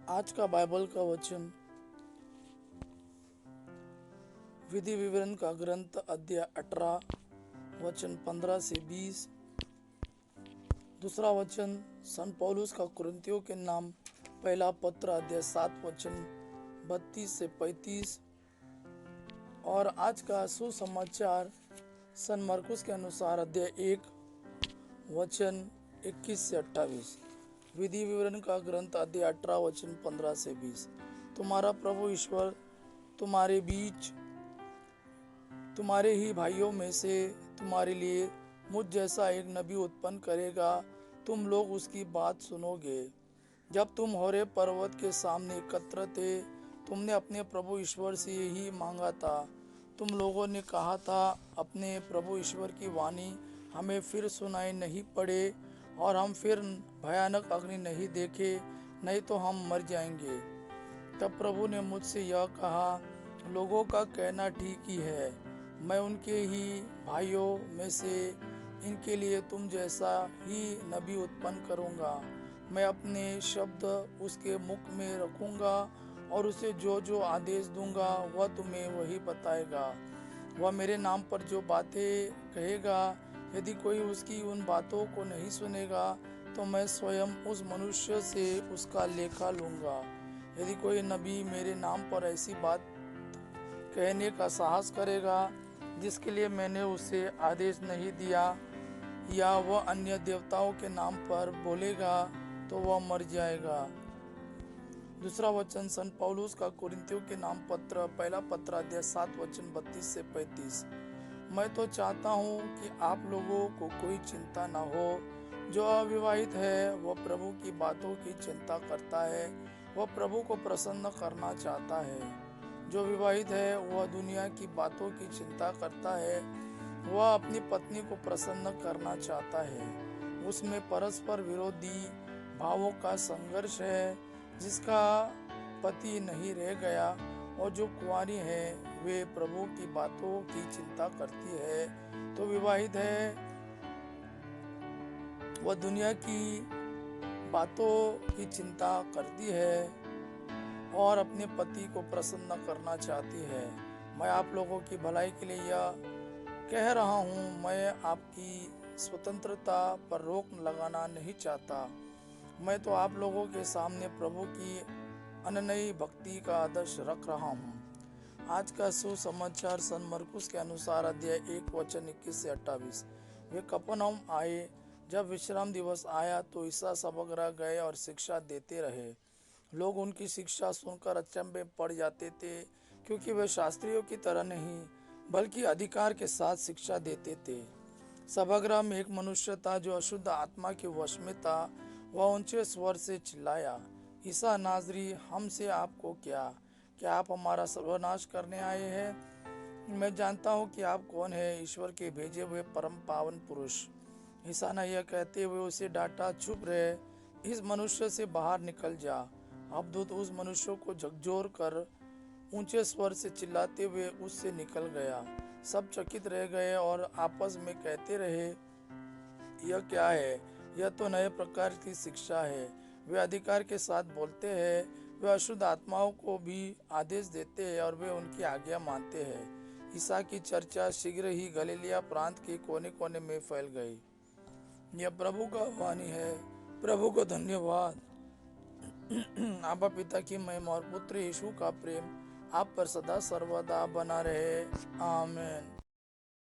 आज का बाइबल का वचन विधि विवरण का ग्रंथ अध्याय 18 वचन 15 से 20। दूसरा वचन सन पौलुस का कुरिन्थियों के नाम पहला पत्र अध्याय 7 वचन 32 से 35। और आज का सुसमाचार सन मरकुस के अनुसार अध्याय 1 वचन 21 से 28। विधि विवरण का ग्रंथ अध्याय 18 वचन 15 से 20। तुम्हारा प्रभु ईश्वर तुम्हारे बीच तुम्हारे ही भाइयों में से तुम्हारे लिए मुझ जैसा एक नबी उत्पन्न करेगा। तुम लोग उसकी बात सुनोगे। जब तुम होरे पर्वत के सामने एकत्र थे, तुमने अपने प्रभु ईश्वर से यही मांगा था। तुम लोगों ने कहा था, अपने प्रभु ईश्वर की वाणी हमें फिर सुनाई नहीं पड़े और हम फिर भयानक अग्नि नहीं देखे, नहीं तो हम मर जाएंगे। तब प्रभु ने मुझसे यह कहा, लोगों का कहना ठीक ही है। मैं उनके ही भाइयों में से इनके लिए तुम जैसा ही नबी उत्पन्न करूंगा। मैं अपने शब्द उसके मुख में रखूंगा और उसे जो जो आदेश दूंगा वह तुम्हें वही बताएगा। वह मेरे नाम पर जो बातें कहेगा, यदि कोई उसकी उन बातों को नहीं सुनेगा तो मैं स्वयं उस मनुष्य से उसका लेखा लूंगा। यदि कोई नबी मेरे नाम पर ऐसी बात कहने का साहस करेगा जिसके लिए मैंने उसे आदेश नहीं दिया, या वह अन्य देवताओं के नाम पर बोलेगा, तो वह मर जाएगा। दूसरा वचन सन पौलुस का कुरिन्थियों के नाम पत्र पहला पत्र अध्याय 7 वचन 32 से 35। मैं तो चाहता हूँ कि आप लोगों को कोई चिंता न हो। जो अविवाहित है वह प्रभु की बातों की चिंता करता है, वह प्रभु को प्रसन्न करना चाहता है। जो विवाहित है वह दुनिया की बातों की चिंता करता है, वह अपनी पत्नी को प्रसन्न करना चाहता है। उसमें परस्पर विरोधी भावों का संघर्ष है। जिसका पति नहीं रह गया और जो कुंवारी है वे प्रभु की बातों की चिंता करती है। तो विवाहित है वह दुनिया की बातों की चिंता करती है और अपने पति को प्रसन्न करना चाहती है। मैं आप लोगों की भलाई के लिए यह कह रहा हूँ। मैं आपकी स्वतंत्रता पर रोक लगाना नहीं चाहता। मैं तो आप लोगों के सामने प्रभु की अनन्य भक्ति का आदर्श रख रहा हूँ। आज का सुसमाचार सन मरकुस के अनुसार अध्याय 1 वचन 21 से 28। वे कफरनहूम आए। जब विश्राम दिवस आया तो ईसा सभागृह गए और शिक्षा देते रहे। लोग उनकी शिक्षा सुनकर अचंभे में पड़ जाते थे, क्योंकि वे शास्त्रियों की तरह नहीं बल्कि अधिकार के साथ शिक्षा देते थे। सभागृह में एक मनुष्य था जो अशुद्ध आत्मा के वश में था। वह ऊंचे स्वर से चिल्लाया, ईसा नाजरी, हमसे आपको क्या आप हमारा सर्वनाश करने आए हैं? मैं जानता हूँ कि आप कौन है, ईश्वर के भेजे हुए परम पावन पुरुष। ईसा ने यह कहते हुए उसे डांटा, चुप रहे, इस मनुष्य से बाहर निकल जा। अब दूत उस मनुष्य को झकझोर कर ऊंचे स्वर से चिल्लाते हुए उससे निकल गया। सब चकित रह गए और आपस में कहते रहे, यह क्या है? यह तो नए प्रकार की शिक्षा है। वे अधिकार के साथ बोलते हैं, वे अशुद्ध आत्माओं को भी आदेश देते हैं और वे उनकी आज्ञा मानते हैं। ईसा की चर्चा शीघ्र ही गलीलिया प्रांत के कोने कोने में फैल गई। यह प्रभु का वाणी है। प्रभु को धन्यवाद। आबा पिता की महिमा और पुत्र यीशु का प्रेम आप पर सदा सर्वदा बना रहे। आमीन।